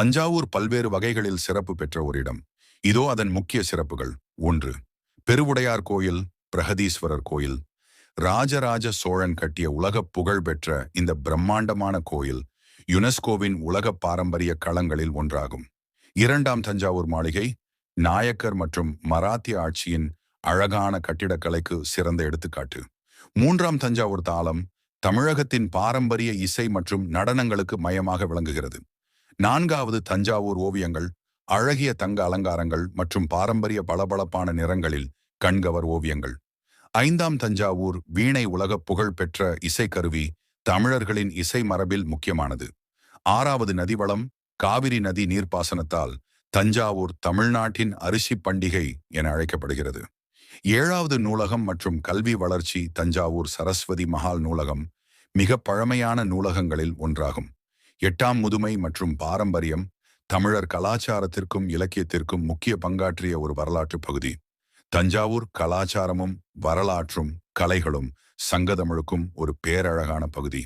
தஞ்சாவூர் பல்வேறு வகைகளில் சிறப்பு பெற்ற ஒரு இடம். இதோ அதன் முக்கிய சிறப்புகள். 1. பெருவுடையார் கோயில், பிரகதீஸ்வரர் கோயில். ராஜராஜ சோழன் கட்டிய உலகப் புகழ் பெற்ற இந்த பிரம்மாண்டமான கோயில் யுனெஸ்கோவின் உலக பாரம்பரிய களங்களில் ஒன்றாகும். 2. தஞ்சாவூர் மாளிகை, நாயக்கர் மற்றும் மராத்திய ஆட்சியின் அழகான கட்டிடக்கலைக்கு சிறந்த எடுத்துக்காட்டு. 3. தஞ்சாவூர் தாளம், தமிழகத்தின் பாரம்பரிய இசை மற்றும் நடனங்களுக்கு மையமாக விளங்குகிறது. 4. தஞ்சாவூர் ஓவியங்கள், அழகிய தங்க அலங்காரங்கள் மற்றும் பாரம்பரிய பளபளப்பான நிறங்களில் கண்கவர் ஓவியங்கள். 5. தஞ்சாவூர் வீணை, உலக புகழ் பெற்ற இசைக்கருவி, தமிழர்களின் இசை மரபில் முக்கியமானது. 6. நதிவளம், காவிரி நதி நீர்ப்பாசனத்தால் தஞ்சாவூர் தமிழ்நாட்டின் அரிசி பண்டிகை என அழைக்கப்படுகிறது. 7. நூலகம் மற்றும் கல்வி வளர்ச்சி, தஞ்சாவூர் சரஸ்வதி மஹால் நூலகம் மிக பழமையான நூலகங்களில் ஒன்றாகும். 8. முதுமை மற்றும் பாரம்பரியம், தமிழர் கலாச்சாரத்திற்கும் இலக்கியத்திற்கும் முக்கிய பங்காற்றிய ஒரு வரலாற்று பகுதி. தஞ்சாவூர் கலாச்சாரமும் வரலாற்றும் கலைகளும் சங்கத்தமிழுக்கும் ஒரு பேரழகான பகுதி.